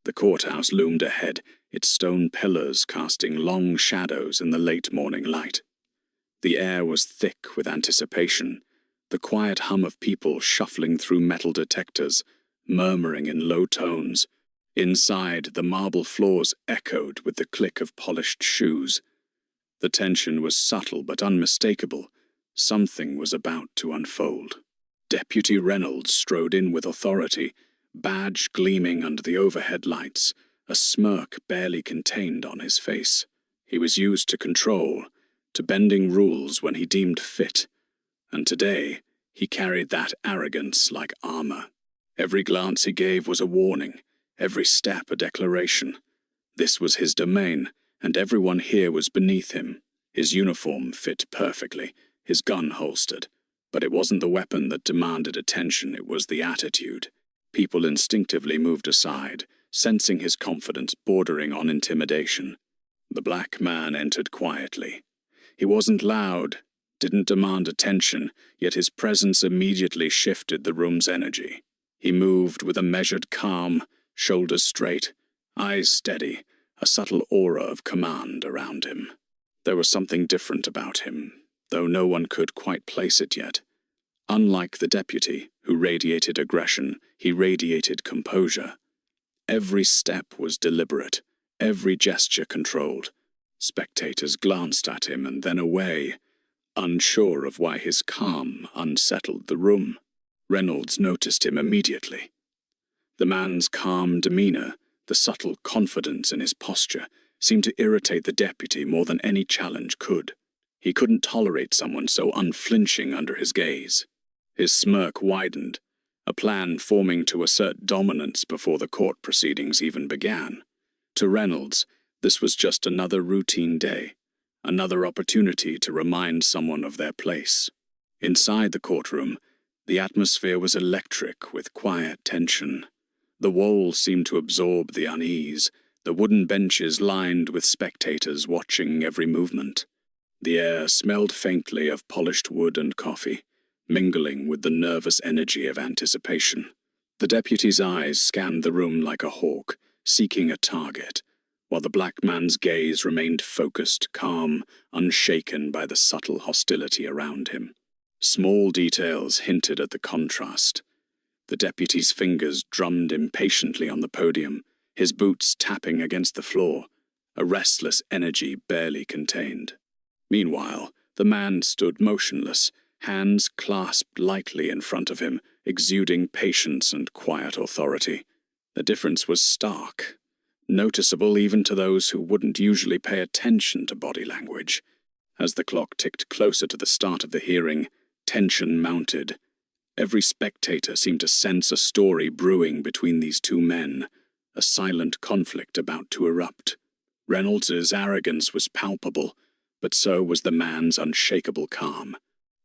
The courthouse loomed ahead, its stone pillars casting long shadows in the late morning light. The air was thick with anticipation, the quiet hum of people shuffling through metal detectors, murmuring in low tones. Inside, the marble floors echoed with the click of polished shoes. The tension was subtle but unmistakable. Something was about to unfold. Deputy Reynolds strode in with authority, badge gleaming under the overhead lights, a smirk barely contained on his face. He was used to control, to bending rules when he deemed fit, and today he carried that arrogance like armor. Every glance he gave was a warning, every step a declaration. This was his domain, and everyone here was beneath him. His uniform fit perfectly, his gun holstered. But it wasn't the weapon that demanded attention, it was the attitude. People instinctively moved aside, sensing his confidence bordering on intimidation. The black man entered quietly. He wasn't loud, didn't demand attention, yet his presence immediately shifted the room's energy. He moved with a measured calm, shoulders straight, eyes steady, a subtle aura of command around him. There was something different about him, though no one could quite place it yet. Unlike the deputy, who radiated aggression, he radiated composure. Every step was deliberate, every gesture controlled. Spectators glanced at him and then away, unsure of why his calm unsettled the room. Reynolds noticed him immediately. The man's calm demeanor, the subtle confidence in his posture, seemed to irritate the deputy more than any challenge could. He couldn't tolerate someone so unflinching under his gaze. His smirk widened, a plan forming to assert dominance before the court proceedings even began. To Reynolds, this was just another routine day, another opportunity to remind someone of their place. Inside the courtroom, the atmosphere was electric with quiet tension. The walls seemed to absorb the unease, the wooden benches lined with spectators watching every movement. The air smelled faintly of polished wood and coffee, mingling with the nervous energy of anticipation. The deputy's eyes scanned the room like a hawk, seeking a target, while the black man's gaze remained focused, calm, unshaken by the subtle hostility around him. Small details hinted at the contrast. The deputy's fingers drummed impatiently on the podium, his boots tapping against the floor, a restless energy barely contained. Meanwhile, the man stood motionless, hands clasped lightly in front of him, exuding patience and quiet authority. The difference was stark, noticeable even to those who wouldn't usually pay attention to body language. As the clock ticked closer to the start of the hearing, tension mounted. Every spectator seemed to sense a story brewing between these two men, a silent conflict about to erupt. Reynolds's arrogance was palpable, but so was the man's unshakable calm.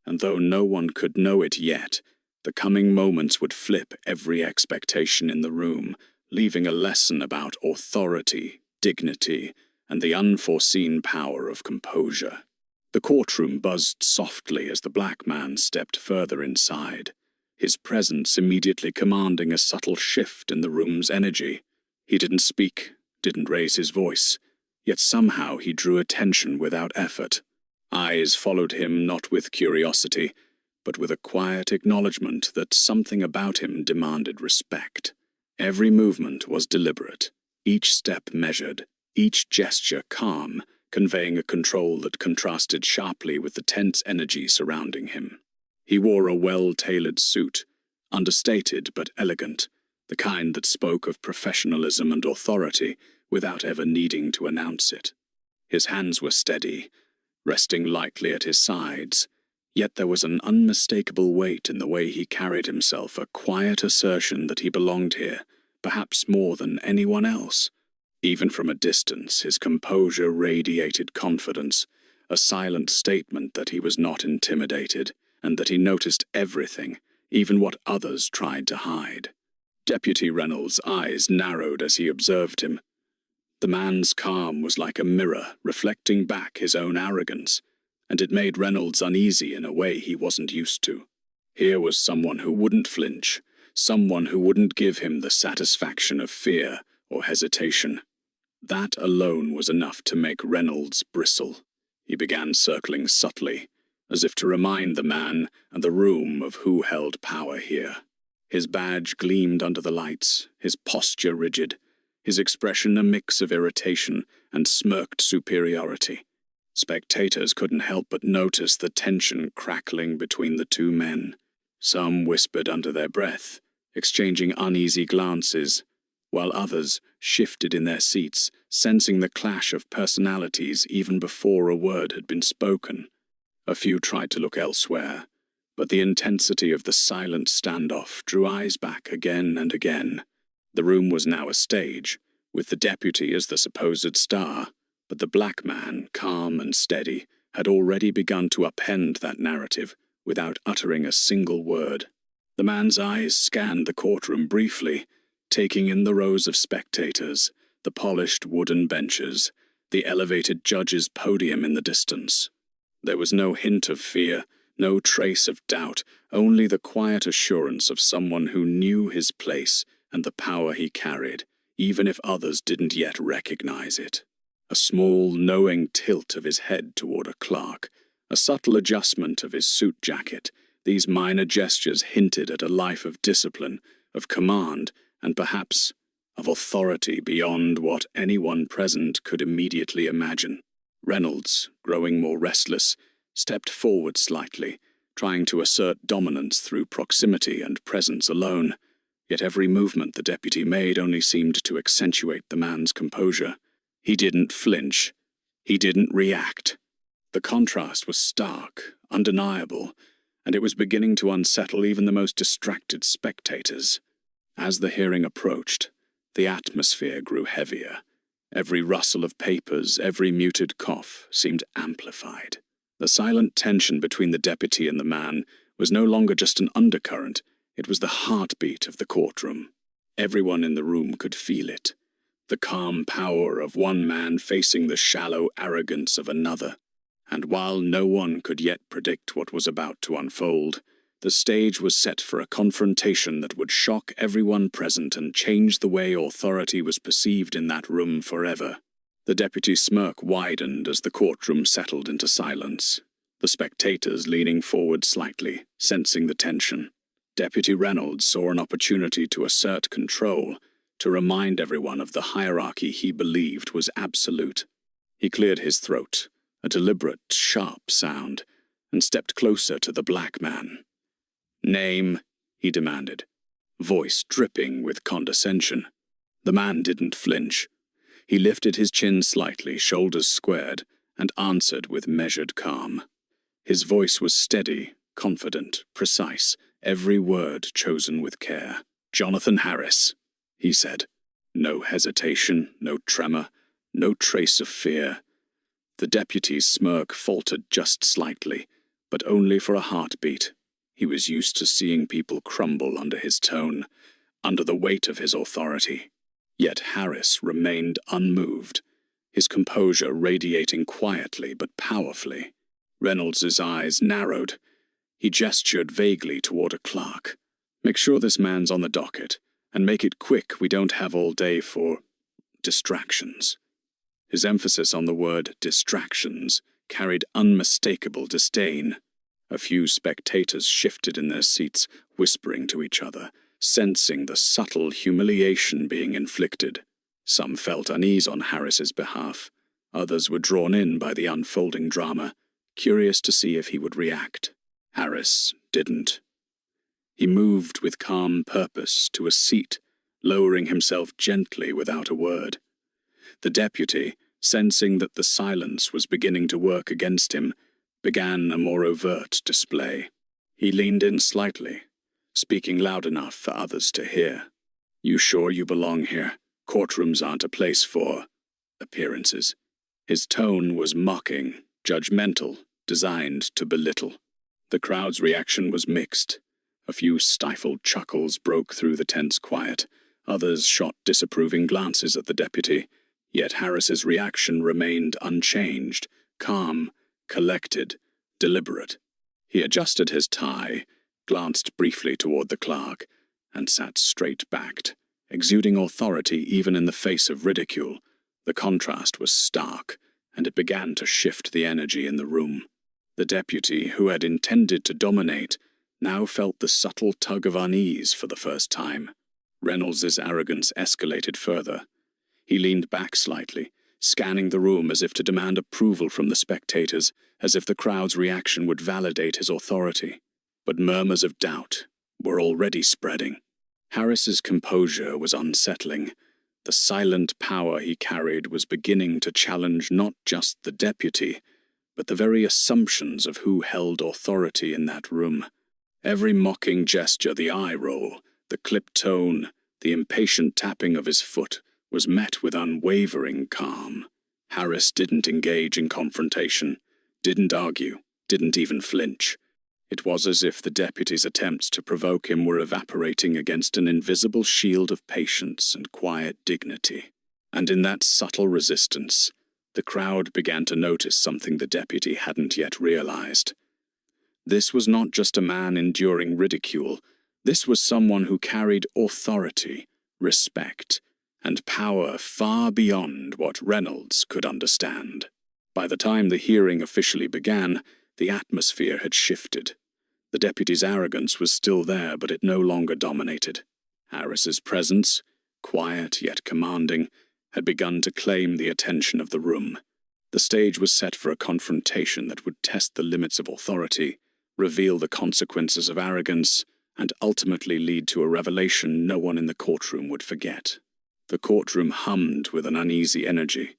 And though no one could know it yet, the coming moments would flip every expectation in the room, leaving a lesson about authority, dignity, and the unforeseen power of composure. The courtroom buzzed softly as the black man stepped further inside, his presence immediately commanding a subtle shift in the room's energy. He didn't speak, didn't raise his voice, yet somehow he drew attention without effort. Eyes followed him not with curiosity, but with a quiet acknowledgement that something about him demanded respect. Every movement was deliberate, each step measured, each gesture calm, conveying a control that contrasted sharply with the tense energy surrounding him. He wore a well-tailored suit, understated but elegant, the kind that spoke of professionalism and authority without ever needing to announce it. His hands were steady, resting lightly at his sides, yet there was an unmistakable weight in the way he carried himself, a quiet assertion that he belonged here, perhaps more than anyone else. Even from a distance, his composure radiated confidence, a silent statement that he was not intimidated, and that he noticed everything, even what others tried to hide. Deputy Reynolds' eyes narrowed as he observed him. The man's calm was like a mirror reflecting back his own arrogance, and it made Reynolds uneasy in a way he wasn't used to. Here was someone who wouldn't flinch, someone who wouldn't give him the satisfaction of fear or hesitation. That alone was enough to make Reynolds bristle. He began circling subtly, as if to remind the man and the room of who held power here. His badge gleamed under the lights, his posture rigid, his expression a mix of irritation and smirked superiority. Spectators couldn't help but notice the tension crackling between the two men. Some whispered under their breath, exchanging uneasy glances, while others shifted in their seats, sensing the clash of personalities even before a word had been spoken. A few tried to look elsewhere, but the intensity of the silent standoff drew eyes back again and again. The room was now a stage, with the deputy as the supposed star, but the black man, calm and steady, had already begun to append that narrative without uttering a single word. The man's eyes scanned the courtroom briefly, taking in the rows of spectators, the polished wooden benches, the elevated judge's podium in the distance. There was no hint of fear, no trace of doubt, only the quiet assurance of someone who knew his place and the power he carried, even if others didn't yet recognize it. A small, knowing tilt of his head toward a clerk, a subtle adjustment of his suit jacket, these minor gestures hinted at a life of discipline, of command, and perhaps of authority beyond what anyone present could immediately imagine. Reynolds, growing more restless, stepped forward slightly, trying to assert dominance through proximity and presence alone. Yet every movement the deputy made only seemed to accentuate the man's composure. He didn't flinch. He didn't react. The contrast was stark, undeniable, and it was beginning to unsettle even the most distracted spectators. As the hearing approached, the atmosphere grew heavier. Every rustle of papers, every muted cough seemed amplified. The silent tension between the deputy and the man was no longer just an undercurrent, it was the heartbeat of the courtroom. Everyone in the room could feel it. The calm power of one man facing the shallow arrogance of another. And while no one could yet predict what was about to unfold, the stage was set for a confrontation that would shock everyone present and change the way authority was perceived in that room forever. The deputy's smirk widened as the courtroom settled into silence, the spectators leaning forward slightly, sensing the tension. Deputy Reynolds saw an opportunity to assert control, to remind everyone of the hierarchy he believed was absolute. He cleared his throat, a deliberate, sharp sound, and stepped closer to the black man. "Name," he demanded, voice dripping with condescension. The man didn't flinch. He lifted his chin slightly, shoulders squared, and answered with measured calm. His voice was steady, confident, precise, every word chosen with care. "Jonathan Harris," he said. No hesitation, no tremor, no trace of fear. The deputy's smirk faltered just slightly, but only for a heartbeat. He was used to seeing people crumble under his tone, under the weight of his authority. Yet Harris remained unmoved, his composure radiating quietly but powerfully. Reynolds's eyes narrowed. He gestured vaguely toward a clerk. "Make sure this man's on the docket, and make it quick, we don't have all day for distractions." His emphasis on the word distractions carried unmistakable disdain. A few spectators shifted in their seats, whispering to each other, sensing the subtle humiliation being inflicted. Some felt unease on Harris's behalf. Others were drawn in by the unfolding drama, curious to see if he would react. Harris didn't. He moved with calm purpose to a seat, lowering himself gently without a word. The deputy, sensing that the silence was beginning to work against him, began a more overt display. He leaned in slightly, speaking loud enough for others to hear. "You sure you belong here? Courtrooms aren't a place for appearances." His tone was mocking, judgmental, designed to belittle. The crowd's reaction was mixed. A few stifled chuckles broke through the tense quiet. Others shot disapproving glances at the deputy. Yet Harris's reaction remained unchanged, calm, collected, deliberate. He adjusted his tie, glanced briefly toward the clerk, and sat straight-backed. exuding authority even in the face of ridicule. The contrast was stark, and it began to shift the energy in the room. The deputy, who had intended to dominate, now felt the subtle tug of unease for the first time. Reynolds's arrogance escalated further. He leaned back slightly, scanning the room as if to demand approval from the spectators, as if the crowd's reaction would validate his authority. But murmurs of doubt were already spreading. Harris's composure was unsettling. The silent power he carried was beginning to challenge not just the deputy, but the very assumptions of who held authority in that room. Every mocking gesture, the eye roll, the clipped tone, the impatient tapping of his foot, was met with unwavering calm. Harris didn't engage in confrontation, didn't argue, didn't even flinch. It was as if the deputy's attempts to provoke him were evaporating against an invisible shield of patience and quiet dignity. And in that subtle resistance, the crowd began to notice something the deputy hadn't yet realized. This was not just a man enduring ridicule. This was someone who carried authority, respect, and power far beyond what Reynolds could understand. By the time the hearing officially began, the atmosphere had shifted. The deputy's arrogance was still there, but it no longer dominated. Harris's presence, quiet yet commanding, had begun to claim the attention of the room. The stage was set for a confrontation that would test the limits of authority, reveal the consequences of arrogance, and ultimately lead to a revelation no one in the courtroom would forget. The courtroom hummed with an uneasy energy.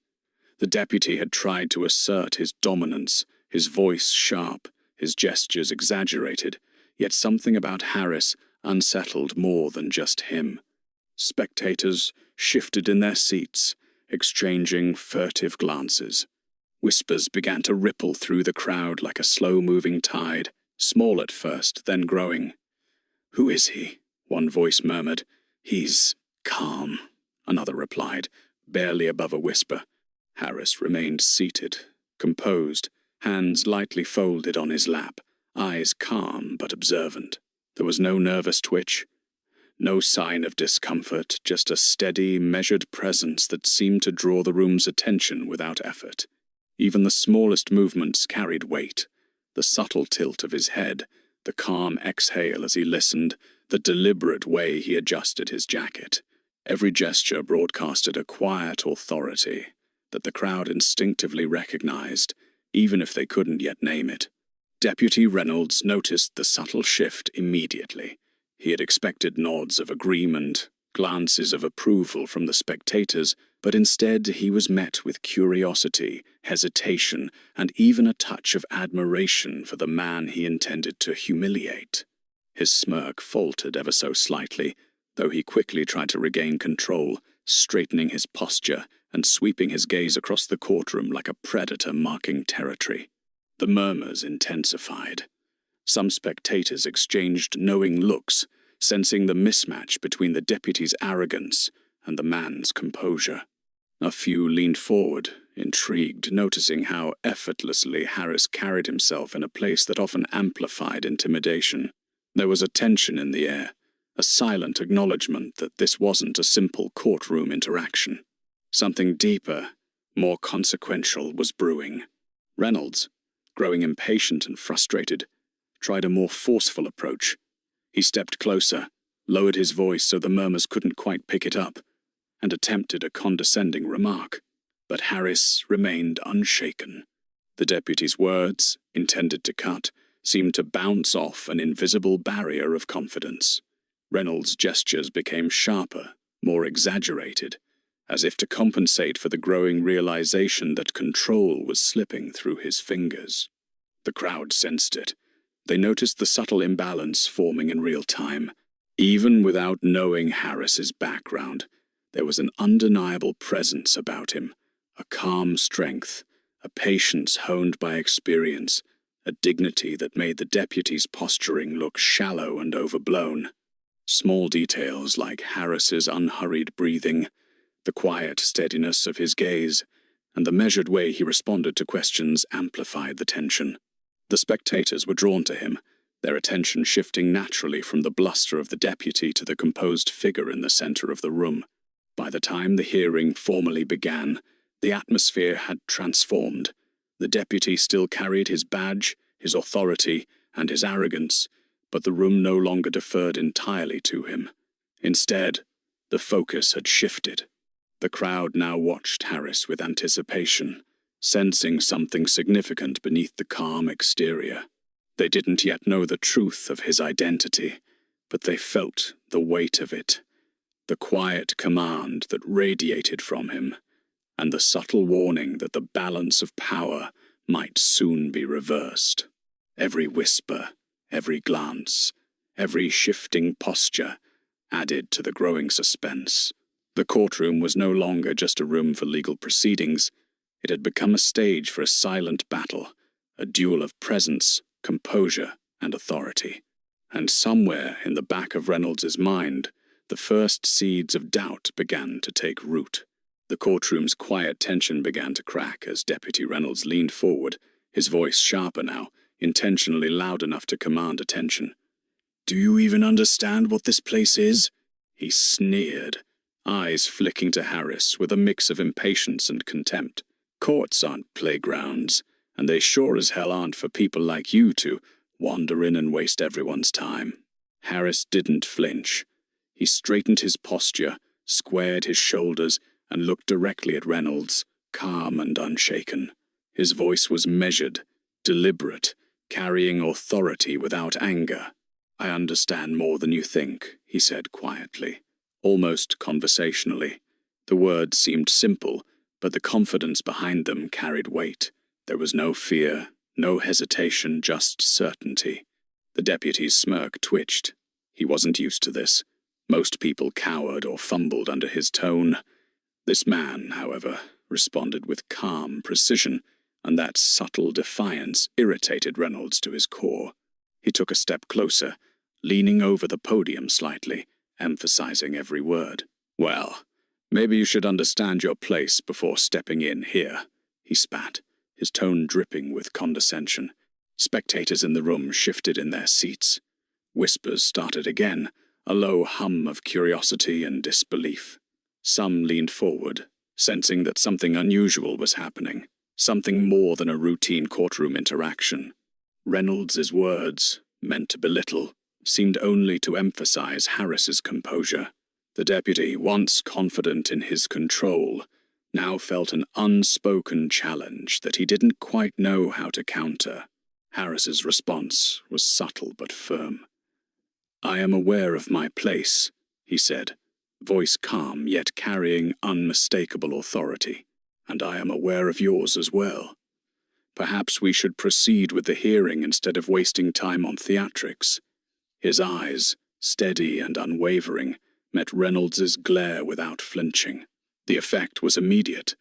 The deputy had tried to assert his dominance, his voice sharp, his gestures exaggerated, yet something about Harris unsettled more than just him. Spectators shifted in their seats, exchanging furtive glances. Whispers began to ripple through the crowd like a slow-moving tide, small at first, then growing. "Who is he?" one voice murmured. "He's calm," another replied, barely above a whisper. Harris remained seated, composed, hands lightly folded on his lap, eyes calm but observant. There was no nervous twitch, no sign of discomfort, just a steady, measured presence that seemed to draw the room's attention without effort. Even the smallest movements carried weight. The subtle tilt of his head, the calm exhale as he listened, the deliberate way he adjusted his jacket. Every gesture broadcasted a quiet authority that the crowd instinctively recognized, even if they couldn't yet name it. Deputy Reynolds noticed the subtle shift immediately. He had expected nods of agreement, glances of approval from the spectators, but instead he was met with curiosity, hesitation, and even a touch of admiration for the man he intended to humiliate. His smirk faltered ever so slightly, though he quickly tried to regain control, straightening his posture and sweeping his gaze across the courtroom like a predator marking territory. The murmurs intensified. Some spectators exchanged knowing looks, sensing the mismatch between the deputy's arrogance and the man's composure. A few leaned forward, intrigued, noticing how effortlessly Harris carried himself in a place that often amplified intimidation. There was a tension in the air, a silent acknowledgement that this wasn't a simple courtroom interaction. Something deeper, more consequential was brewing. Reynolds, growing impatient and frustrated, tried a more forceful approach. He stepped closer, lowered his voice so the murmurs couldn't quite pick it up, and attempted a condescending remark. But Harris remained unshaken. The deputy's words, intended to cut, seemed to bounce off an invisible barrier of confidence. Reynolds' gestures became sharper, more exaggerated, as if to compensate for the growing realization that control was slipping through his fingers. The crowd sensed it. They noticed the subtle imbalance forming in real time. Even without knowing Harris's background, there was an undeniable presence about him, a calm strength, a patience honed by experience, a dignity that made the deputy's posturing look shallow and overblown. Small details like Harris's unhurried breathing, the quiet steadiness of his gaze, and the measured way he responded to questions amplified the tension. The spectators were drawn to him, their attention shifting naturally from the bluster of the deputy to the composed figure in the center of the room. By the time the hearing formally began, the atmosphere had transformed. The deputy still carried his badge, his authority, and his arrogance, but the room no longer deferred entirely to him. Instead, the focus had shifted. The crowd now watched Harris with anticipation, sensing something significant beneath the calm exterior. They didn't yet know the truth of his identity, but they felt the weight of it, the quiet command that radiated from him, and the subtle warning that the balance of power might soon be reversed. Every whisper, every glance, every shifting posture added to the growing suspense. The courtroom was no longer just a room for legal proceedings. It had become a stage for a silent battle, a duel of presence, composure, and authority. And somewhere in the back of Reynolds's mind, the first seeds of doubt began to take root. The courtroom's quiet tension began to crack as Deputy Reynolds leaned forward, his voice sharper now, intentionally loud enough to command attention. "Do you even understand what this place is?" he sneered, eyes flicking to Harris with a mix of impatience and contempt. "Courts aren't playgrounds, and they sure as hell aren't for people like you to wander in and waste everyone's time." Harris didn't flinch. He straightened his posture, squared his shoulders, and looked directly at Reynolds, calm and unshaken. His voice was measured, deliberate, carrying authority without anger. "I understand more than you think," he said quietly, almost conversationally. The words seemed simple, but the confidence behind them carried weight. There was no fear, no hesitation, just certainty. The deputy's smirk twitched. He wasn't used to this. Most people cowered or fumbled under his tone. This man, however, responded with calm precision, and that subtle defiance irritated Reynolds to his core. He took a step closer, leaning over the podium slightly, emphasizing every word. "Well, maybe you should understand your place before stepping in here," he spat, his tone dripping with condescension. Spectators in the room shifted in their seats. Whispers started again, a low hum of curiosity and disbelief. Some leaned forward, sensing that something unusual was happening, something more than a routine courtroom interaction. Reynolds's words, meant to belittle, seemed only to emphasize Harris's composure. The deputy, once confident in his control, now felt an unspoken challenge that he didn't quite know how to counter. Harris's response was subtle but firm. "I am aware of my place," he said, voice calm yet carrying unmistakable authority. "And I am aware of yours as well. Perhaps we should proceed with the hearing instead of wasting time on theatrics." His eyes, steady and unwavering, met Reynolds's glare without flinching. The effect was immediate.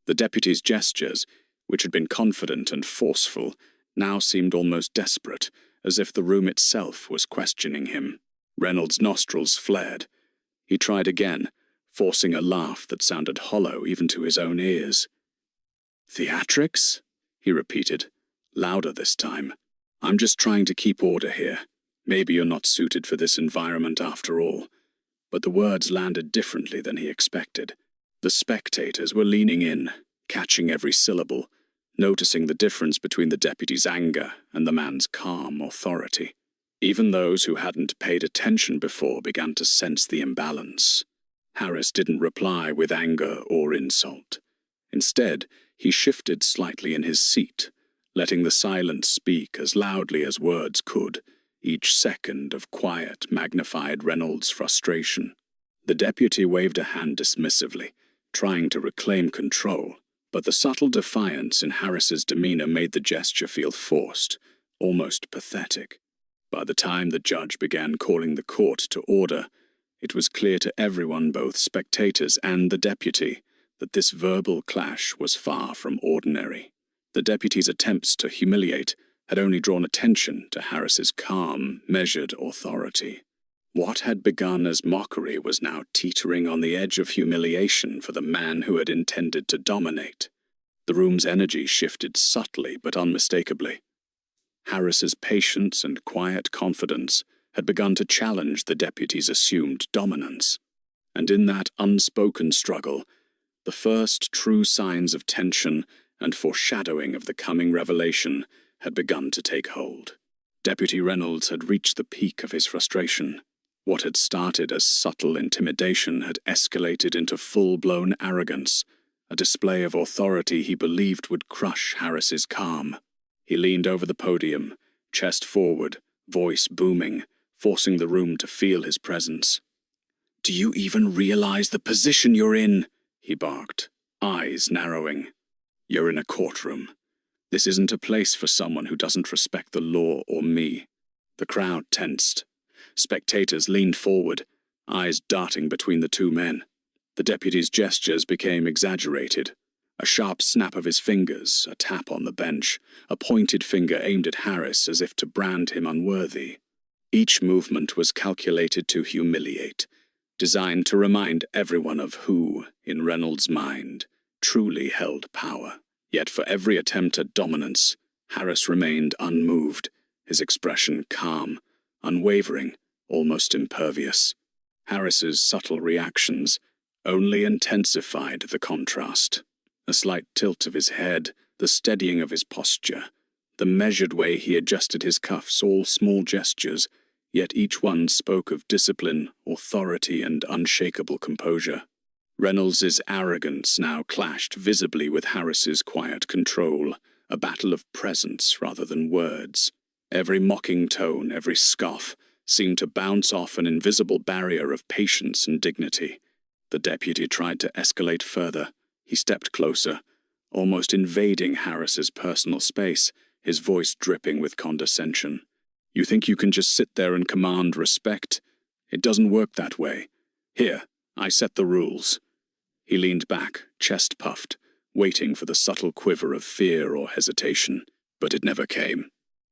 The deputy's gestures, which had been confident and forceful, now seemed almost desperate, as if the room itself was questioning him. Reynolds' nostrils flared. He tried again, forcing a laugh that sounded hollow even to his own ears. "Theatrics?" he repeated, louder this time. "I'm just trying to keep order here. Maybe you're not suited for this environment after all." But the words landed differently than he expected. The spectators were leaning in, catching every syllable, noticing the difference between the deputy's anger and the man's calm authority. Even those who hadn't paid attention before began to sense the imbalance. Harris didn't reply with anger or insult. Instead, he shifted slightly in his seat, letting the silence speak as loudly as words could. Each second of quiet magnified Reynolds' frustration. The deputy waved a hand dismissively, trying to reclaim control, but the subtle defiance in Harris's demeanor made the gesture feel forced, almost pathetic. By the time the judge began calling the court to order, it was clear to everyone, both spectators and the deputy, that this verbal clash was far from ordinary. The deputy's attempts to humiliate had only drawn attention to Harris's calm, measured authority. What had begun as mockery was now teetering on the edge of humiliation for the man who had intended to dominate. The room's energy shifted subtly but unmistakably. Harris's patience and quiet confidence had begun to challenge the deputy's assumed dominance. And in that unspoken struggle, the first true signs of tension and foreshadowing of the coming revelation had begun to take hold. Deputy Reynolds had reached the peak of his frustration. What had started as subtle intimidation had escalated into full-blown arrogance, a display of authority he believed would crush Harris's calm. He leaned over the podium, chest forward, voice booming, forcing the room to feel his presence. "Do you even realize the position you're in?" he barked, eyes narrowing. "You're in a courtroom. This isn't a place for someone who doesn't respect the law or me." The crowd tensed. Spectators leaned forward, eyes darting between the two men. The deputy's gestures became exaggerated. A sharp snap of his fingers, a tap on the bench, a pointed finger aimed at Harris as if to brand him unworthy. Each movement was calculated to humiliate, designed to remind everyone of who, in Reynolds' mind, truly held power. Yet for every attempt at dominance, Harris remained unmoved, his expression calm, unwavering, almost impervious. Harris's subtle reactions only intensified the contrast. A slight tilt of his head, the steadying of his posture, the measured way he adjusted his cuffs, all small gestures, yet each one spoke of discipline, authority, and unshakable composure. Reynolds's arrogance now clashed visibly with Harris's quiet control, a battle of presence rather than words. Every mocking tone, every scoff, seemed to bounce off an invisible barrier of patience and dignity. The deputy tried to escalate further. He stepped closer, almost invading Harris's personal space, his voice dripping with condescension. "You think you can just sit there and command respect? It doesn't work that way. Here, I set the rules." He leaned back, chest puffed, waiting for the subtle quiver of fear or hesitation, but it never came.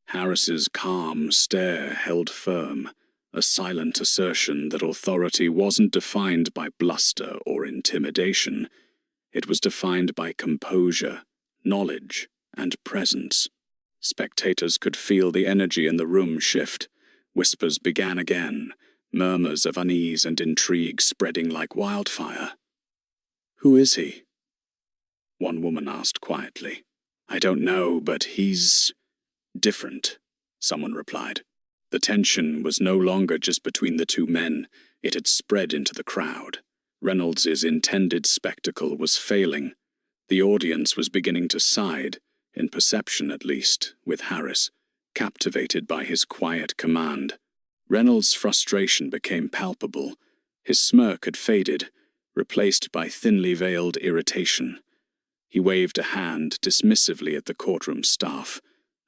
Harris's calm stare held firm, a silent assertion that authority wasn't defined by bluster or intimidation. It was defined by composure, knowledge, and presence. Spectators could feel the energy in the room shift. Whispers began again, murmurs of unease and intrigue spreading like wildfire. "Who is he?" one woman asked quietly. "I don't know, but he's different," someone replied. The tension was no longer just between the two men. It had spread into the crowd. Reynolds's intended spectacle was failing. The audience was beginning to side, in perception at least, with Harris, captivated by his quiet command. Reynolds' frustration became palpable. His smirk had faded, replaced by thinly veiled irritation. He waved a hand dismissively at the courtroom staff,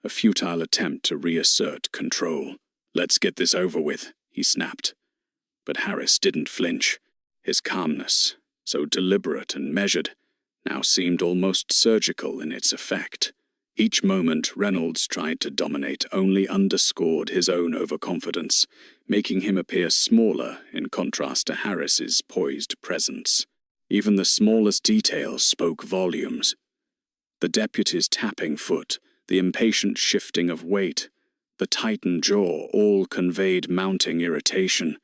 a futile attempt to reassert control. "Let's get this over with," he snapped. But Harris didn't flinch. His calmness, so deliberate and measured, now seemed almost surgical in its effect. Each moment Reynolds tried to dominate only underscored his own overconfidence, making him appear smaller in contrast to Harris's poised presence. Even the smallest details spoke volumes. The deputy's tapping foot, the impatient shifting of weight, the tightened jaw all conveyed mounting irritation.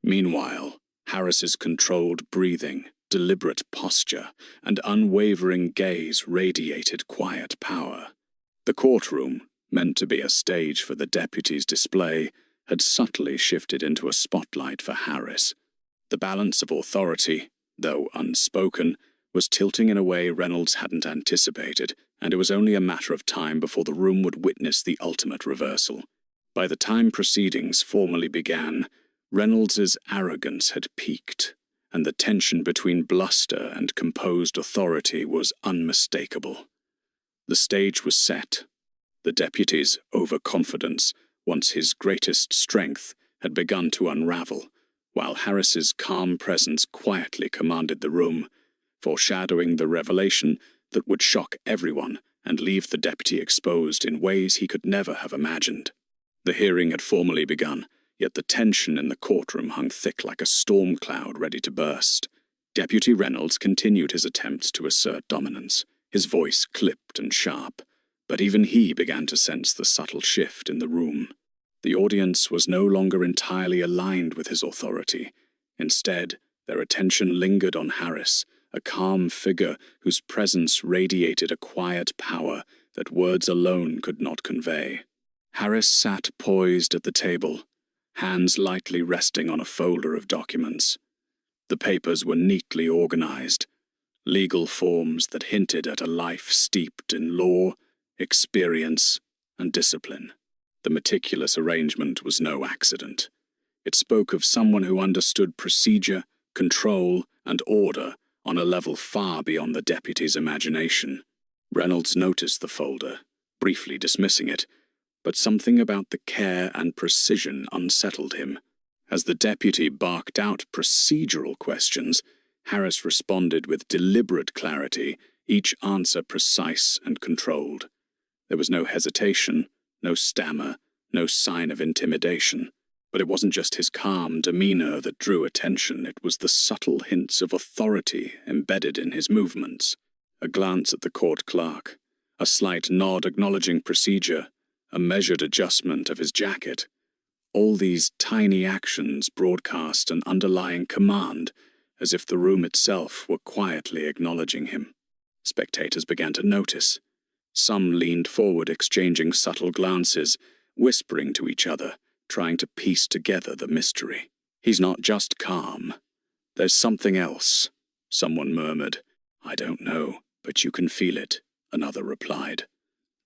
Meanwhile, Harris's controlled breathing, deliberate posture, and unwavering gaze radiated quiet power. The courtroom, meant to be a stage for the deputy's display, had subtly shifted into a spotlight for Harris. The balance of authority, though unspoken, was tilting in a way Reynolds hadn't anticipated, and it was only a matter of time before the room would witness the ultimate reversal. By the time proceedings formally began, Reynolds's arrogance had peaked, and the tension between bluster and composed authority was unmistakable. The stage was set. The deputy's overconfidence, once his greatest strength, had begun to unravel, while Harris's calm presence quietly commanded the room, foreshadowing the revelation that would shock everyone and leave the deputy exposed in ways he could never have imagined. The hearing had formally begun, yet the tension in the courtroom hung thick like a storm cloud ready to burst. Deputy Reynolds continued his attempts to assert dominance, his voice clipped and sharp. But even he began to sense the subtle shift in the room. The audience was no longer entirely aligned with his authority. Instead, their attention lingered on Harris, a calm figure whose presence radiated a quiet power that words alone could not convey. Harris sat poised at the table, hands lightly resting on a folder of documents. The papers were neatly organized, legal forms that hinted at a life steeped in law, experience, and discipline. The meticulous arrangement was no accident. It spoke of someone who understood procedure, control, and order on a level far beyond the deputy's imagination. Reynolds noticed the folder, briefly dismissing it, but something about the care and precision unsettled him. As the deputy barked out procedural questions, Harris responded with deliberate clarity, each answer precise and controlled. There was no hesitation, no stammer, no sign of intimidation. But it wasn't just his calm demeanor that drew attention, it was the subtle hints of authority embedded in his movements. A glance at the court clerk, a slight nod acknowledging procedure, a measured adjustment of his jacket. All these tiny actions broadcast an underlying command, as if the room itself were quietly acknowledging him. Spectators began to notice. Some leaned forward, exchanging subtle glances, whispering to each other, trying to piece together the mystery. "He's not just calm. There's something else," someone murmured. "I don't know, but you can feel it," another replied.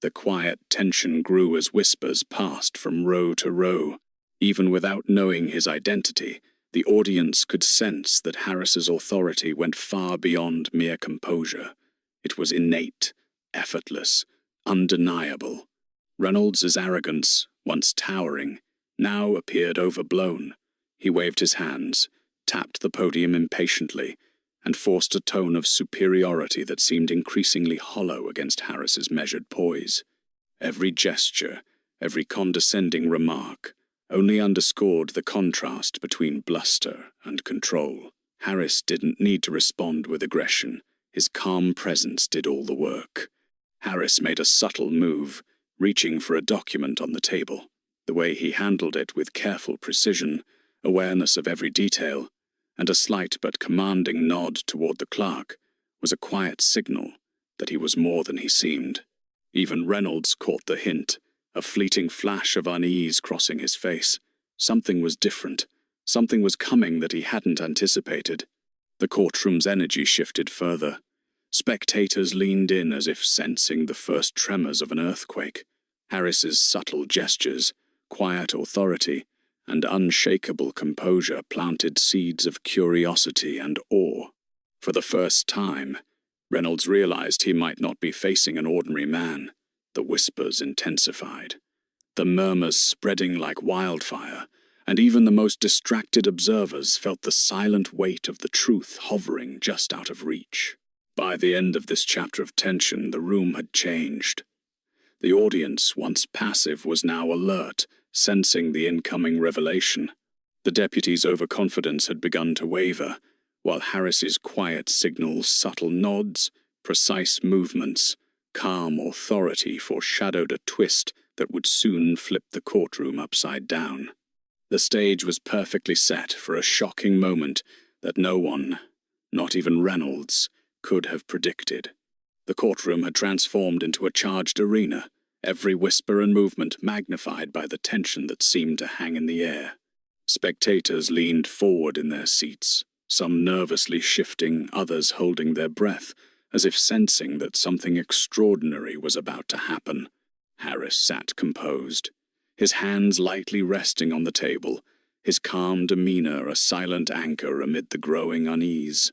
The quiet tension grew as whispers passed from row to row. Even without knowing his identity, the audience could sense that Harris's authority went far beyond mere composure. It was innate, effortless, undeniable. Reynolds's arrogance, once towering, now appeared overblown. He waved his hands, tapped the podium impatiently, and forced a tone of superiority that seemed increasingly hollow against Harris's measured poise. Every gesture, every condescending remark, only underscored the contrast between bluster and control. Harris didn't need to respond with aggression. His calm presence did all the work. Harris made a subtle move, reaching for a document on the table. The way he handled it with careful precision, awareness of every detail, and a slight but commanding nod toward the clerk, was a quiet signal that he was more than he seemed. Even Reynolds caught the hint, a fleeting flash of unease crossing his face. Something was different. Something was coming that he hadn't anticipated. The courtroom's energy shifted further. Spectators leaned in as if sensing the first tremors of an earthquake. Harris's subtle gestures, quiet authority, and unshakable composure planted seeds of curiosity and awe. For the first time, Reynolds realized he might not be facing an ordinary man. The whispers intensified, the murmurs spreading like wildfire, and even the most distracted observers felt the silent weight of the truth hovering just out of reach. By the end of this chapter of tension, the room had changed. The audience, once passive, was now alert, sensing the incoming revelation. The deputy's overconfidence had begun to waver, while Harris's quiet signals, subtle nods, precise movements, calm authority foreshadowed a twist that would soon flip the courtroom upside down. The stage was perfectly set for a shocking moment that no one, not even Reynolds, could have predicted. The courtroom had transformed into a charged arena, every whisper and movement magnified by the tension that seemed to hang in the air. Spectators leaned forward in their seats, some nervously shifting, others holding their breath, as if sensing that something extraordinary was about to happen. Harris sat composed, his hands lightly resting on the table, his calm demeanor a silent anchor amid the growing unease.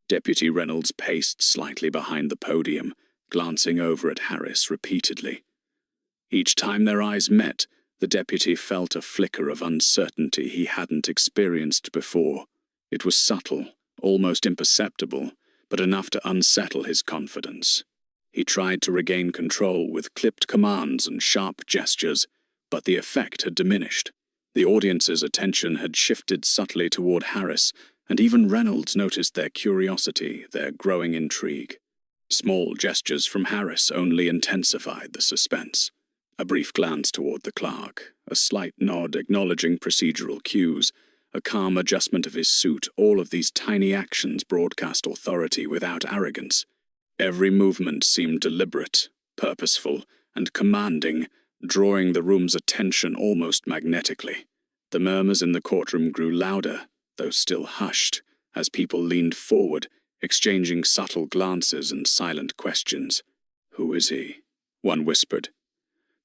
Deputy Reynolds paced slightly behind the podium, glancing over at Harris repeatedly. Each time their eyes met, the deputy felt a flicker of uncertainty he hadn't experienced before. It was subtle, almost imperceptible, but enough to unsettle his confidence. He tried to regain control with clipped commands and sharp gestures, but the effect had diminished. The audience's attention had shifted subtly toward Harris, and even Reynolds noticed their curiosity, their growing intrigue. Small gestures from Harris only intensified the suspense. A brief glance toward the clerk, a slight nod acknowledging procedural cues, a calm adjustment of his suit, all of these tiny actions broadcast authority without arrogance. Every movement seemed deliberate, purposeful, and commanding, drawing the room's attention almost magnetically. The murmurs in the courtroom grew louder, though still hushed, as people leaned forward, exchanging subtle glances and silent questions. "Who is he?" one whispered.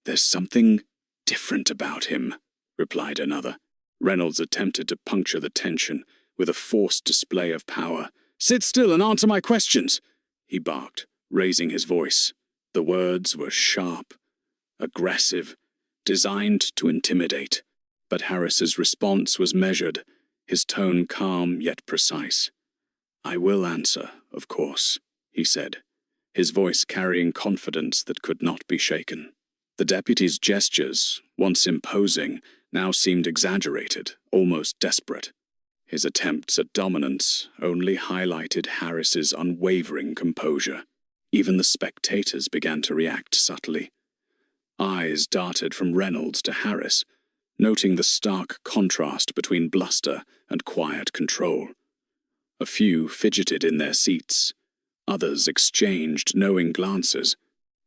"There's something different about him," replied another. Reynolds attempted to puncture the tension with a forced display of power. "Sit still and answer my questions," he barked, raising his voice. The words were sharp, aggressive, designed to intimidate. But Harris's response was measured, his tone calm yet precise. "I will answer, of course," he said, his voice carrying confidence that could not be shaken. The deputy's gestures, once imposing, now seemed exaggerated, almost desperate. His attempts at dominance only highlighted Harris's unwavering composure. Even the spectators began to react subtly. Eyes darted from Reynolds to Harris, noting the stark contrast between bluster and quiet control. A few fidgeted in their seats. Others exchanged knowing glances.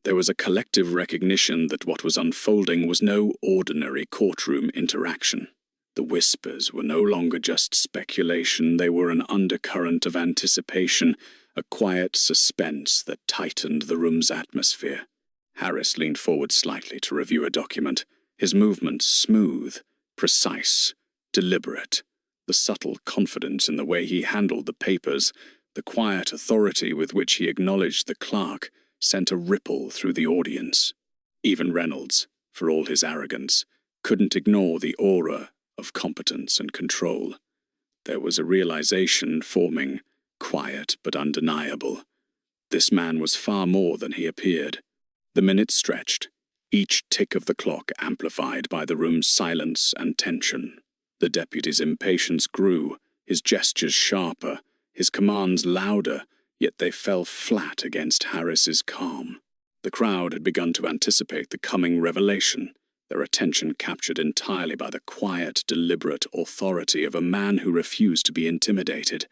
There was a collective recognition that what was unfolding was no ordinary courtroom interaction. The whispers were no longer just speculation, they were an undercurrent of anticipation, a quiet suspense that tightened the room's atmosphere. Harris leaned forward slightly to review a document, his movements smooth, precise, deliberate. The subtle confidence in the way he handled the papers, the quiet authority with which he acknowledged the clerk, sent a ripple through the audience. Even Reynolds, for all his arrogance, couldn't ignore the aura of competence and control. There was a realization forming, quiet but undeniable. This man was far more than he appeared. The minutes stretched, each tick of the clock amplified by the room's silence and tension. The deputy's impatience grew, his gestures sharper, his commands louder, yet they fell flat against Harris's calm. The crowd had begun to anticipate the coming revelation, their attention captured entirely by the quiet, deliberate authority of a man who refused to be intimidated.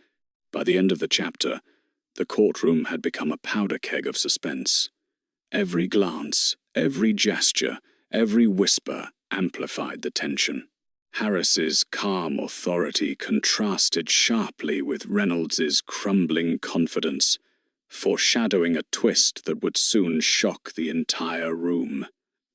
By the end of the chapter, the courtroom had become a powder keg of suspense. Every glance, every gesture, every whisper amplified the tension. Harris's calm authority contrasted sharply with Reynolds's crumbling confidence, foreshadowing a twist that would soon shock the entire room.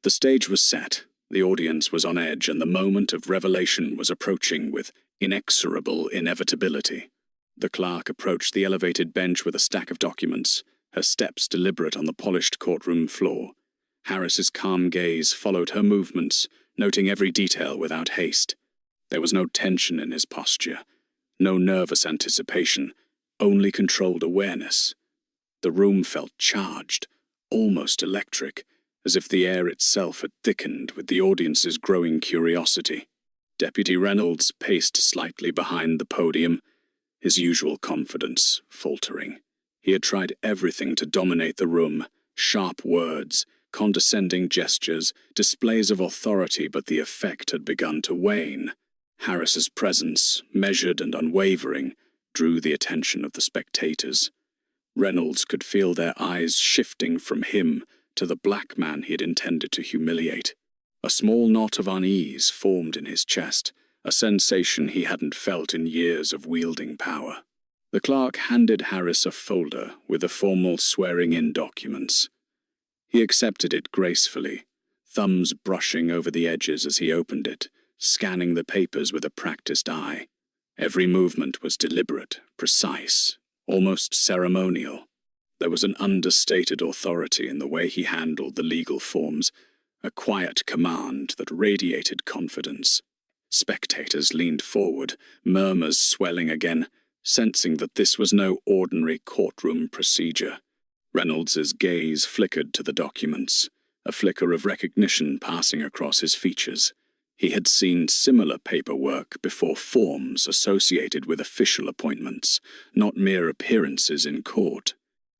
The stage was set, the audience was on edge, and the moment of revelation was approaching with inexorable inevitability. The clerk approached the elevated bench with a stack of documents, her steps deliberate on the polished courtroom floor. Harris's calm gaze followed her movements, noting every detail without haste. There was no tension in his posture, no nervous anticipation, only controlled awareness. The room felt charged, almost electric, as if the air itself had thickened with the audience's growing curiosity. Deputy Reynolds paced slightly behind the podium, his usual confidence faltering. He had tried everything to dominate the room, sharp words, condescending gestures, displays of authority, but the effect had begun to wane. Harris's presence, measured and unwavering, drew the attention of the spectators. Reynolds could feel their eyes shifting from him to the black man he had intended to humiliate. A small knot of unease formed in his chest, a sensation he hadn't felt in years of wielding power. The clerk handed Harris a folder with the formal swearing-in documents. He accepted it gracefully, thumbs brushing over the edges as he opened it, scanning the papers with a practiced eye. Every movement was deliberate, precise, almost ceremonial. There was an understated authority in the way he handled the legal forms, a quiet command that radiated confidence. Spectators leaned forward, murmurs swelling again, sensing that this was no ordinary courtroom procedure. Reynolds's gaze flickered to the documents, a flicker of recognition passing across his features. He had seen similar paperwork before, forms associated with official appointments, not mere appearances in court.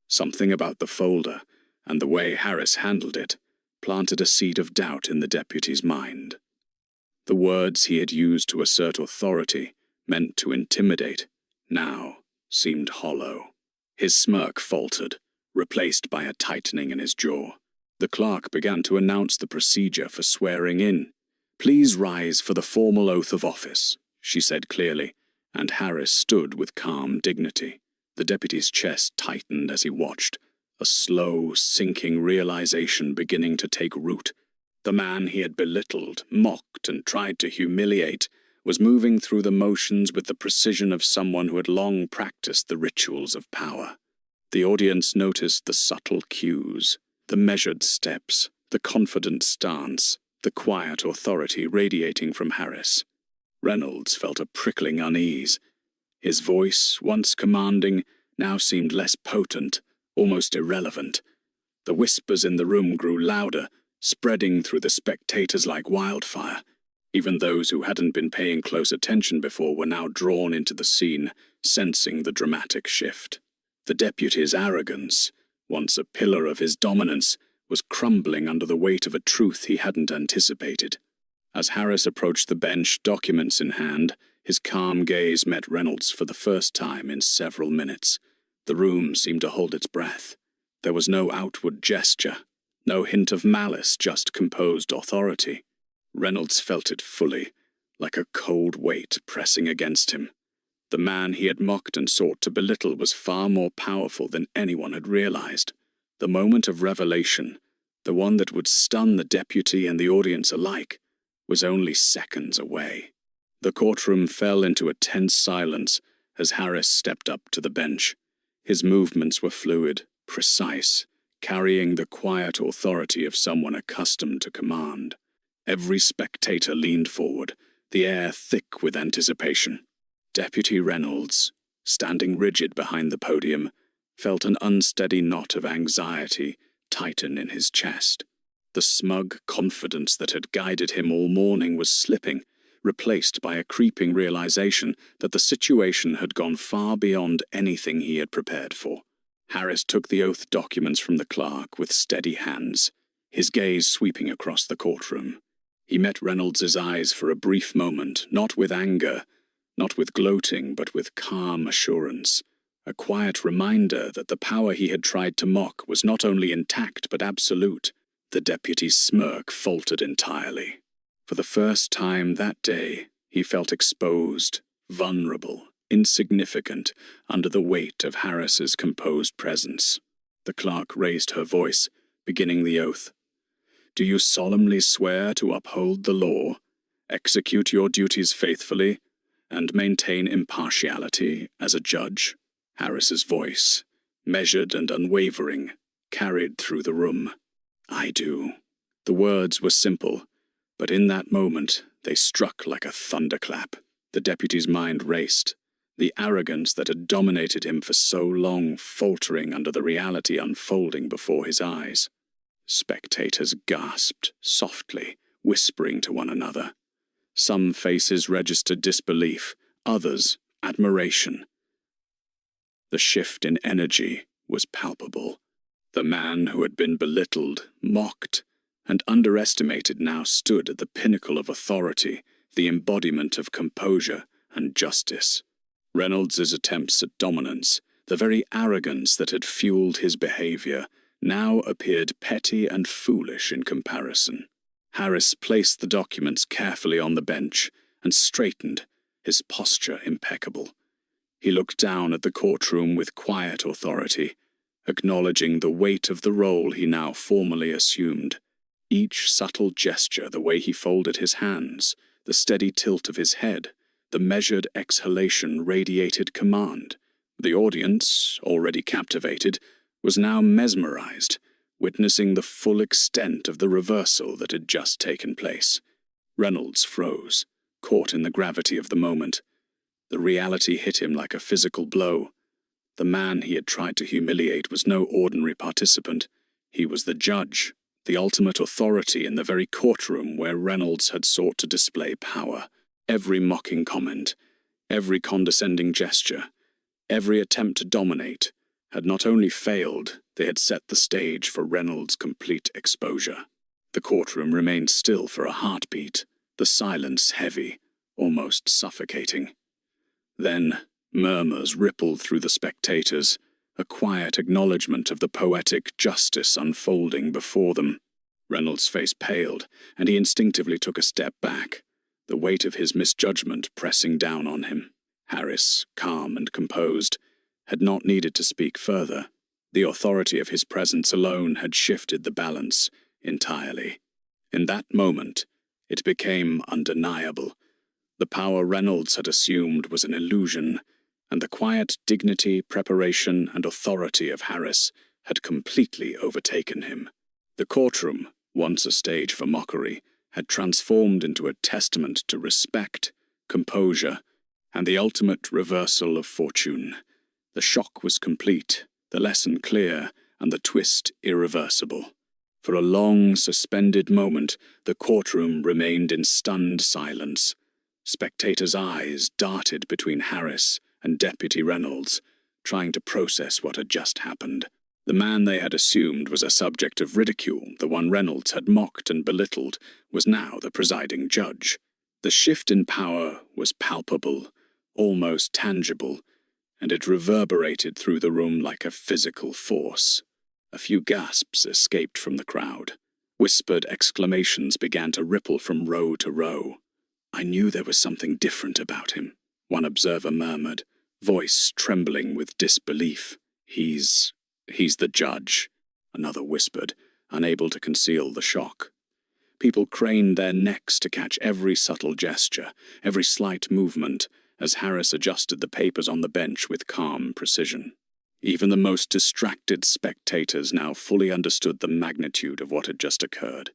Something about the folder, and the way Harris handled it, planted a seed of doubt in the deputy's mind. The words he had used to assert authority, meant to intimidate, now seemed hollow. His smirk faltered, replaced by a tightening in his jaw. The clerk began to announce the procedure for swearing in. "Please rise for the formal oath of office," she said clearly, and Harris stood with calm dignity. The deputy's chest tightened as he watched, a slow, sinking realization beginning to take root. The man he had belittled, mocked, and tried to humiliate was moving through the motions with the precision of someone who had long practiced the rituals of power. The audience noticed the subtle cues, the measured steps, the confident stance, the quiet authority radiating from Harris. Reynolds felt a prickling unease. His voice, once commanding, now seemed less potent, almost irrelevant. The whispers in the room grew louder, spreading through the spectators like wildfire. Even those who hadn't been paying close attention before were now drawn into the scene, sensing the dramatic shift. The deputy's arrogance, once a pillar of his dominance, was crumbling under the weight of a truth he hadn't anticipated. As Harris approached the bench, documents in hand, his calm gaze met Reynolds for the first time in several minutes. The room seemed to hold its breath. There was no outward gesture, no hint of malice, just composed authority. Reynolds felt it fully, like a cold weight pressing against him. The man he had mocked and sought to belittle was far more powerful than anyone had realized. The moment of revelation, the one that would stun the deputy and the audience alike, was only seconds away. The courtroom fell into a tense silence as Harris stepped up to the bench. His movements were fluid, precise, carrying the quiet authority of someone accustomed to command. Every spectator leaned forward, the air thick with anticipation. Deputy Reynolds, standing rigid behind the podium, felt an unsteady knot of anxiety tighten in his chest. The smug confidence that had guided him all morning was slipping, replaced by a creeping realization that the situation had gone far beyond anything he had prepared for. Harris took the oath documents from the clerk with steady hands, his gaze sweeping across the courtroom. He met Reynolds's eyes for a brief moment, not with anger, not with gloating, but with calm assurance, a quiet reminder that the power he had tried to mock was not only intact but absolute. The deputy's smirk faltered entirely. For the first time that day, he felt exposed, vulnerable, insignificant under the weight of Harris's composed presence. The clerk raised her voice, beginning the oath. "Do you solemnly swear to uphold the law, execute your duties faithfully, and maintain impartiality as a judge?" Harris's voice, measured and unwavering, carried through the room. "I do." The words were simple, but in that moment they struck like a thunderclap. The deputy's mind raced, the arrogance that had dominated him for so long faltering under the reality unfolding before his eyes. Spectators gasped softly, whispering to one another. Some faces registered disbelief, others admiration. The shift in energy was palpable. The man who had been belittled, mocked, and underestimated now stood at the pinnacle of authority, the embodiment of composure and justice. Reynolds's attempts at dominance, the very arrogance that had fueled his behavior, now appeared petty and foolish in comparison. Harris placed the documents carefully on the bench and straightened, his posture impeccable. He looked down at the courtroom with quiet authority, acknowledging the weight of the role he now formally assumed. Each subtle gesture, the way he folded his hands, the steady tilt of his head, the measured exhalation radiated command. The audience, already captivated, was now mesmerized, witnessing the full extent of the reversal that had just taken place. Reynolds froze, caught in the gravity of the moment. The reality hit him like a physical blow. The man he had tried to humiliate was no ordinary participant. He was the judge, the ultimate authority in the very courtroom where Reynolds had sought to display power. Every mocking comment, every condescending gesture, every attempt to dominate had not only failed, they had set the stage for Reynolds' complete exposure. The courtroom remained still for a heartbeat, the silence heavy, almost suffocating. Then murmurs rippled through the spectators, a quiet acknowledgement of the poetic justice unfolding before them. Reynolds' face paled, and he instinctively took a step back, the weight of his misjudgment pressing down on him. Harris, calm and composed, had not needed to speak further. The authority of his presence alone had shifted the balance entirely. In that moment, it became undeniable. The power Reynolds had assumed was an illusion, and the quiet dignity, preparation, and authority of Harris had completely overtaken him. The courtroom, once a stage for mockery, had transformed into a testament to respect, composure, and the ultimate reversal of fortune. The shock was complete, the lesson clear, and the twist irreversible. For a long, suspended moment, the courtroom remained in stunned silence. Spectators' eyes darted between Harris and Deputy Reynolds, trying to process what had just happened. The man they had assumed was a subject of ridicule, the one Reynolds had mocked and belittled, was now the presiding judge. The shift in power was palpable, almost tangible, and it reverberated through the room like a physical force. A few gasps escaped from the crowd. Whispered exclamations began to ripple from row to row. "I knew there was something different about him," one observer murmured, voice trembling with disbelief. He's the judge," another whispered, unable to conceal the shock. People craned their necks to catch every subtle gesture, every slight movement, as Harris adjusted the papers on the bench with calm precision. Even the most distracted spectators now fully understood the magnitude of what had just occurred.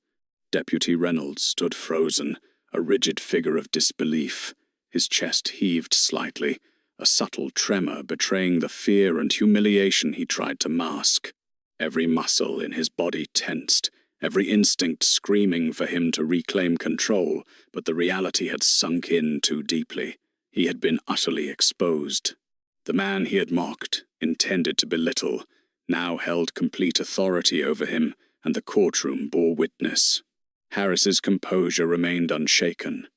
Deputy Reynolds stood frozen, a rigid figure of disbelief. His chest heaved slightly, a subtle tremor betraying the fear and humiliation he tried to mask. Every muscle in his body tensed, every instinct screaming for him to reclaim control, but the reality had sunk in too deeply. He had been utterly exposed. The man he had mocked, intended to belittle, now held complete authority over him, and the courtroom bore witness. Harris's composure remained unshaken.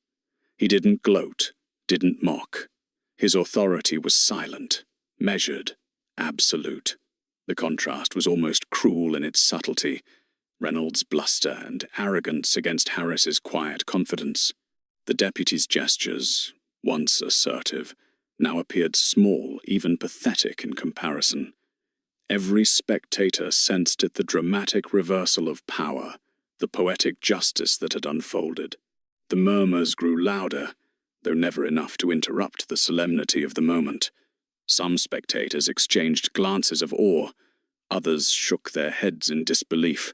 He didn't gloat, didn't mock. His authority was silent, measured, absolute. The contrast was almost cruel in its subtlety, Reynolds' bluster and arrogance against Harris's quiet confidence. The deputy's gestures, once assertive, now appeared small, even pathetic in comparison. Every spectator sensed it the dramatic reversal of power, the poetic justice that had unfolded. The murmurs grew louder, though never enough to interrupt the solemnity of the moment. Some spectators exchanged glances of awe, others shook their heads in disbelief.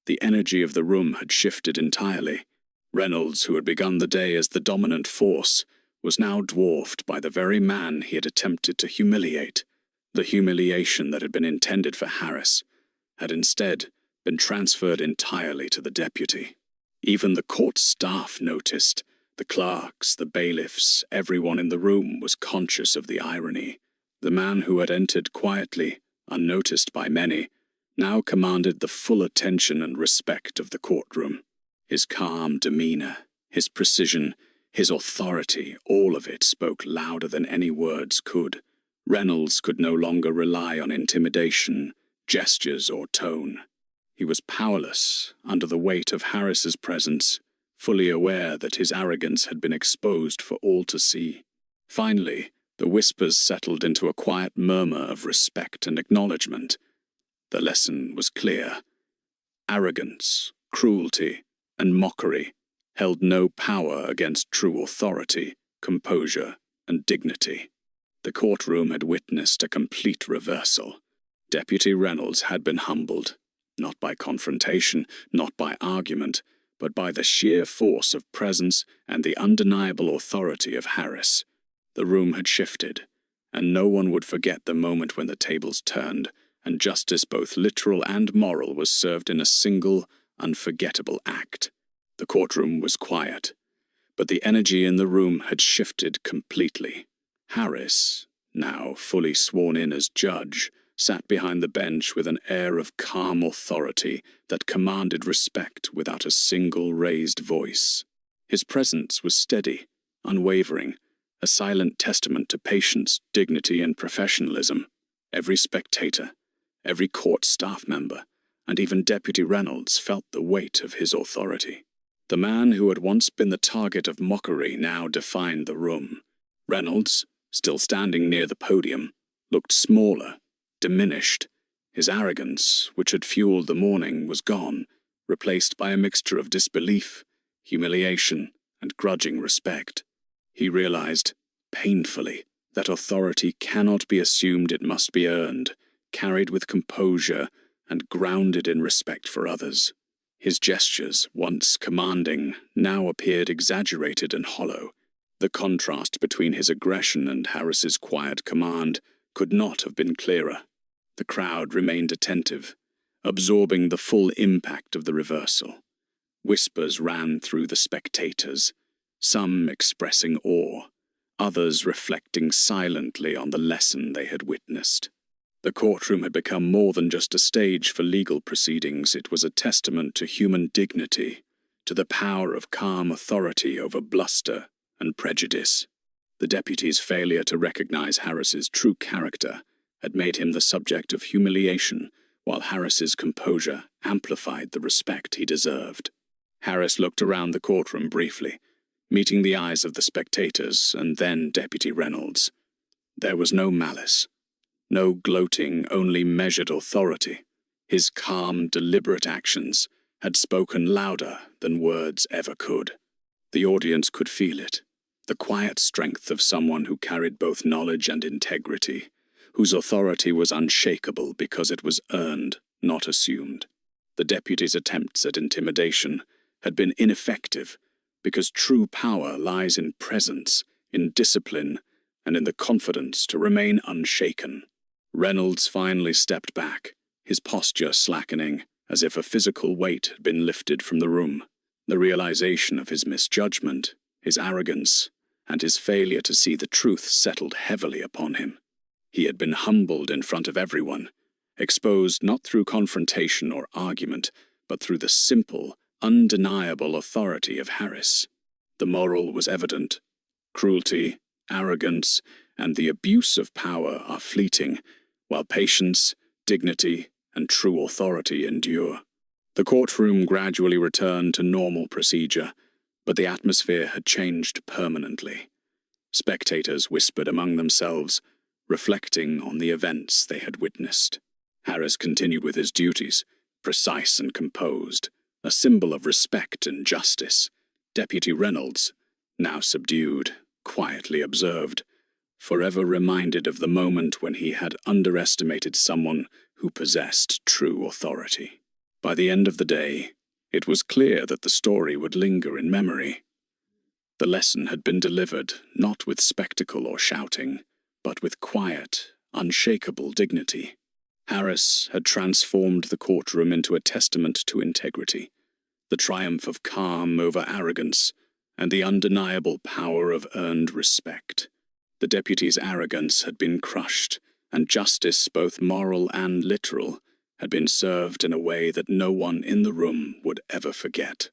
The energy of the room had shifted entirely. Reynolds, who had begun the day as the dominant force, was now dwarfed by the very man he had attempted to humiliate. The humiliation that had been intended for Harris had instead been transferred entirely to the deputy. Even the court staff noticed. The clerks, the bailiffs, everyone in the room was conscious of the irony. The man who had entered quietly, unnoticed by many, now commanded the full attention and respect of the courtroom. His calm demeanor, his precision, his authority, all of it spoke louder than any words could. Reynolds could no longer rely on intimidation, gestures, or tone. He was powerless under the weight of Harris's presence, fully aware that his arrogance had been exposed for all to see. Finally, the whispers settled into a quiet murmur of respect and acknowledgement. The lesson was clear. Arrogance, cruelty, and mockery held no power against true authority, composure, and dignity. The courtroom had witnessed a complete reversal. Deputy Reynolds had been humbled, not by confrontation, not by argument, but by the sheer force of presence and the undeniable authority of Harris. The room had shifted, and no one would forget the moment when the tables turned, and justice both literal and moral was served in a single, unforgettable act. The courtroom was quiet, but the energy in the room had shifted completely. Harris, now fully sworn in as judge, sat behind the bench with an air of calm authority that commanded respect without a single raised voice. His presence was steady, unwavering, a silent testament to patience, dignity, and professionalism. Every spectator, every court staff member, and even Deputy Reynolds felt the weight of his authority. The man who had once been the target of mockery now defined the room. Reynolds, still standing near the podium, looked smaller, diminished. His arrogance, which had fueled the morning, was gone, replaced by a mixture of disbelief, humiliation, and grudging respect. He realized, painfully, that authority cannot be assumed, it must be earned, carried with composure, and grounded in respect for others. His gestures, once commanding, now appeared exaggerated and hollow. The contrast between his aggression and Harris's quiet command could not have been clearer. The crowd remained attentive, absorbing the full impact of the reversal. Whispers ran through the spectators, some expressing awe, others reflecting silently on the lesson they had witnessed. The courtroom had become more than just a stage for legal proceedings. It was a testament to human dignity, to the power of calm authority over bluster and prejudice. The deputy's failure to recognize Harris's true character had made him the subject of humiliation, while Harris's composure amplified the respect he deserved. Harris looked around the courtroom briefly, meeting the eyes of the spectators and then Deputy Reynolds. There was no malice, no gloating, only measured authority. His calm, deliberate actions had spoken louder than words ever could. The audience could feel it, the quiet strength of someone who carried both knowledge and integrity, whose authority was unshakable because it was earned, not assumed. The deputy's attempts at intimidation had been ineffective because true power lies in presence, in discipline, and in the confidence to remain unshaken. Reynolds finally stepped back, his posture slackening, as if a physical weight had been lifted from the room. The realization of his misjudgment, his arrogance, and his failure to see the truth settled heavily upon him. He had been humbled in front of everyone, exposed not through confrontation or argument, but through the simple, undeniable authority of Harris. The moral was evident. Cruelty, arrogance, and the abuse of power are fleeting, while patience, dignity, and true authority endure. The courtroom gradually returned to normal procedure, but the atmosphere had changed permanently. Spectators whispered among themselves, reflecting on the events they had witnessed. Harris continued with his duties, precise and composed, a symbol of respect and justice. Deputy Reynolds, now subdued, quietly observed, forever reminded of the moment when he had underestimated someone who possessed true authority. By the end of the day, it was clear that the story would linger in memory. The lesson had been delivered not with spectacle or shouting, but with quiet, unshakable dignity. Harris had transformed the courtroom into a testament to integrity, the triumph of calm over arrogance, and the undeniable power of earned respect. The deputy's arrogance had been crushed, and justice, both moral and literal, had been served in a way that no one in the room would ever forget.